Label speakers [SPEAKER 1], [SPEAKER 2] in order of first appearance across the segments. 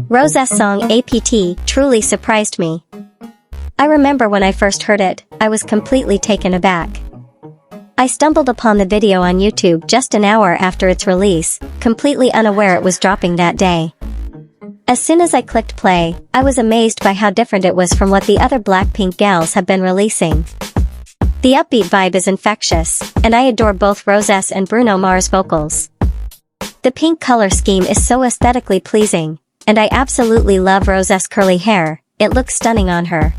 [SPEAKER 1] Rose's song APT truly surprised me. I remember when I first heard it, I was completely taken aback. I stumbled upon the video on YouTube just an hour after its release, completely unaware it was dropping that day. As soon as I clicked play, I was amazed by how different it was from what the other Blackpink gals have been releasing. The upbeat vibe is infectious, and I adore both Rose's and Bruno Mars' vocals. The pink color scheme is so aesthetically pleasing, and I absolutely love Rose's curly hair. It looks stunning on her.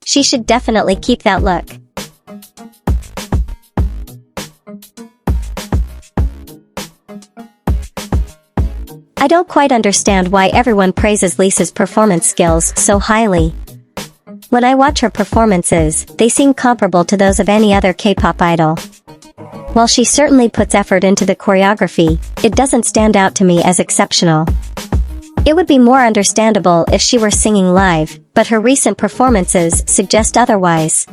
[SPEAKER 1] She should definitely keep that look. I don't quite understand why everyone praises Lisa's performance skills so highly. When I watch her performances, they seem comparable to those of any other K-pop idol. While she certainly puts effort into the choreography, it doesn't stand out to me as exceptional. It would be more understandable if she were singing live, but her recent performances suggest otherwise.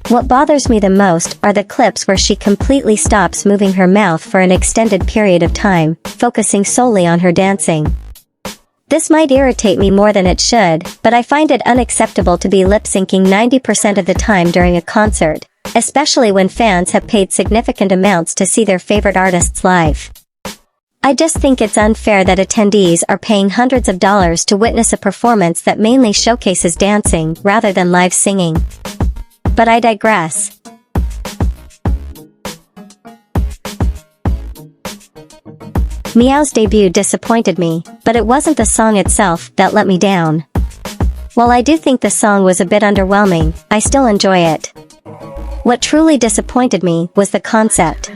[SPEAKER 1] What bothers me the most are the clips where she completely stops moving her mouth for an extended period of time, focusing solely on her dancing. This might irritate me more than it should, but I find it unacceptable to be lip-syncing 90% of the time during a concert, especially when fans have paid significant amounts to see their favorite artists live. I just think it's unfair that attendees are paying hundreds of dollars to witness a performance that mainly showcases dancing rather than live singing. But I digress. Meow's debut disappointed me, but it wasn't the song itself that let me down. While I do think the song was a bit underwhelming, I still enjoy it. What truly disappointed me was the concept.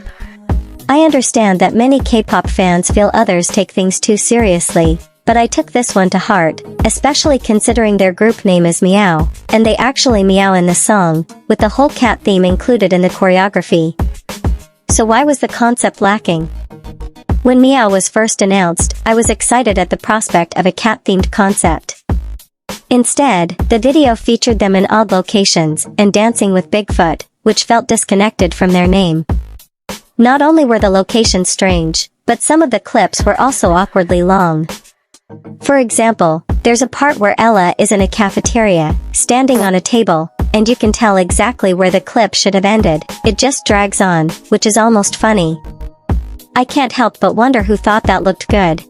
[SPEAKER 1] I understand that many K-pop fans feel others take things too seriously, but I took this one to heart, especially considering their group name is Meow, and they actually meow in the song, with the whole cat theme included in the choreography. So why was the concept lacking? When Meow was first announced, I was excited at the prospect of a cat-themed concept. Instead, the video featured them in odd locations and dancing with Bigfoot, which felt disconnected from their name. Not only were the locations strange, but some of the clips were also awkwardly long. For example, there's a part where Ella is in a cafeteria, standing on a table, and you can tell exactly where the clip should have ended. It just drags on, which is almost funny. I can't help but wonder who thought that looked good.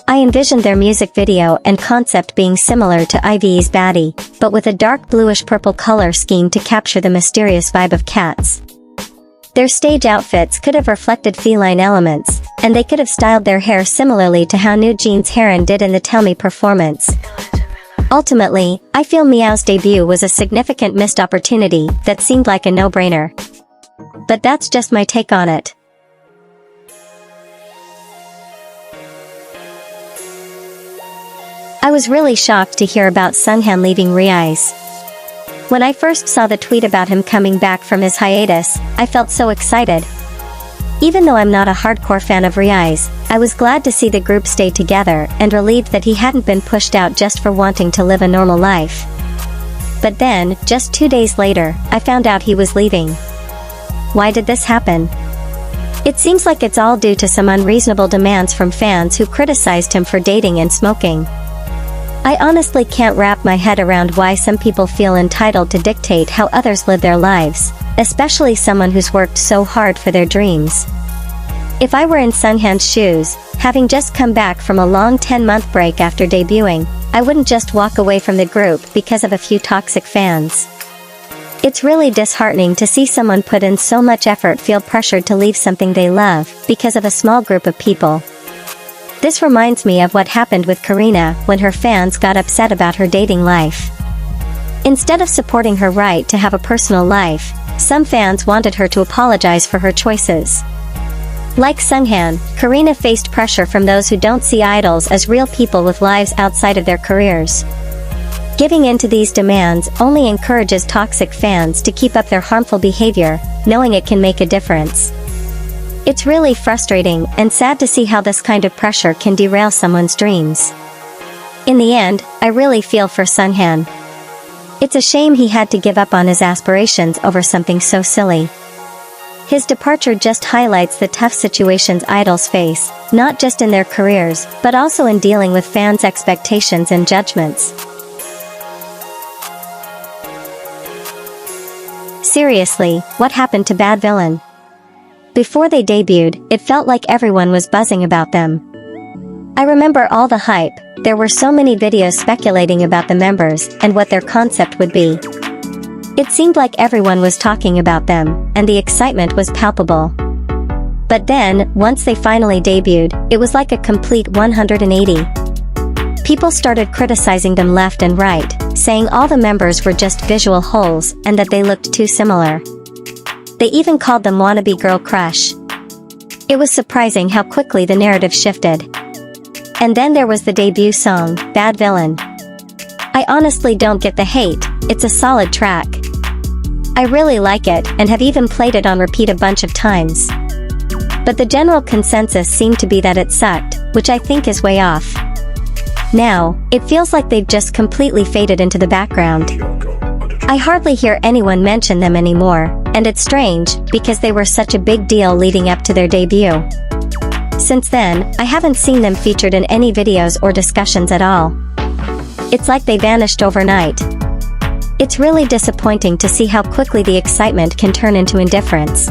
[SPEAKER 1] I envisioned their music video and concept being similar to IVE's Baddie, but with a dark bluish-purple color scheme to capture the mysterious vibe of cats. Their stage outfits could have reflected feline elements, and they could have styled their hair similarly to how New Jeans Heron did in the Tell Me performance. Ultimately, I feel Meow's debut was a significant missed opportunity that seemed like a no-brainer. But that's just my take on it. I was really shocked to hear about Sunghan leaving G-reyish. When I first saw the tweet about him coming back from his hiatus, I felt so excited. Even though I'm not a hardcore fan of G-reyish, I was glad to see the group stay together and relieved that he hadn't been pushed out just for wanting to live a normal life. But then, just 2 days later, I found out he was leaving. Why did this happen? It seems like it's all due to some unreasonable demands from fans who criticized him for dating and smoking. I honestly can't wrap my head around why some people feel entitled to dictate how others live their lives, especially someone who's worked so hard for their dreams. If I were in Sunghan's shoes, having just come back from a long 10-month break after debuting, I wouldn't just walk away from the group because of a few toxic fans. It's really disheartening to see someone put in so much effort feel pressured to leave something they love because of a small group of people. This reminds me of what happened with Karina when her fans got upset about her dating life. Instead of supporting her right to have a personal life, some fans wanted her to apologize for her choices. Like Sunghan, Karina faced pressure from those who don't see idols as real people with lives outside of their careers. Giving in to these demands only encourages toxic fans to keep up their harmful behavior, knowing it can make a difference. It's really frustrating and sad to see how this kind of pressure can derail someone's dreams. In the end, I really feel for Sunghan. It's a shame he had to give up on his aspirations over something so silly. His departure just highlights the tough situations idols face, not just in their careers, but also in dealing with fans' expectations and judgments. Seriously, what happened to Bad Villain? Before they debuted, it felt like everyone was buzzing about them. I remember all the hype. There were so many videos speculating about the members and what their concept would be. It seemed like everyone was talking about them, and the excitement was palpable. But then, once they finally debuted, it was like a complete 180. People started criticizing them left and right, saying all the members were just visual holes and that they looked too similar. They even called them wannabe girl crush. It was surprising how quickly the narrative shifted. And then there was the debut song, Bad Villain. I honestly don't get the hate. It's a solid track. I really like it and have even played it on repeat a bunch of times. But the general consensus seemed to be that it sucked, which I think is way off. Now, it feels like they've just completely faded into the background. I hardly hear anyone mention them anymore, and it's strange, because they were such a big deal leading up to their debut. Since then, I haven't seen them featured in any videos or discussions at all. It's like they vanished overnight. It's really disappointing to see how quickly the excitement can turn into indifference.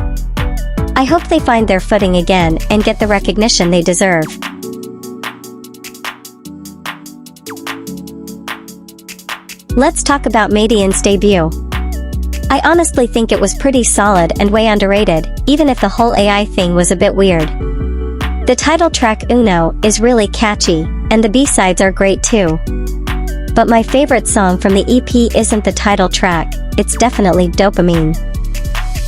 [SPEAKER 1] I hope they find their footing again and get the recognition they deserve. Let's talk about Madian's debut. I honestly think it was pretty solid and way underrated, even if the whole AI thing was a bit weird. The title track Uno is really catchy, and the B-sides are great too. But my favorite song from the EP isn't the title track, it's definitely Dopamine.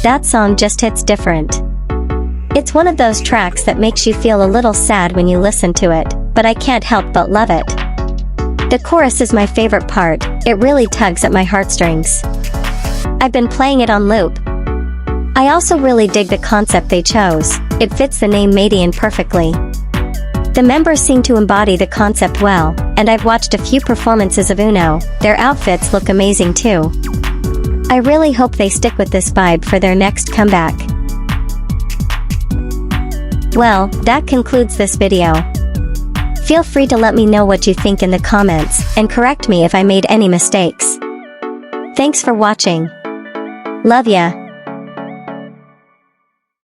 [SPEAKER 1] That song just hits different. It's one of those tracks that makes you feel a little sad when you listen to it, but I can't help but love it. The chorus is my favorite part, it really tugs at my heartstrings. I've been playing it on loop. I also really dig the concept they chose, it fits the name Madian perfectly. The members seem to embody the concept well, and I've watched a few performances of Uno, their outfits look amazing too. I really hope they stick with this vibe for their next comeback. Well, that concludes this video. Feel free to let me know what you think in the comments, and correct me if I made any mistakes. Thanks for watching. Love ya.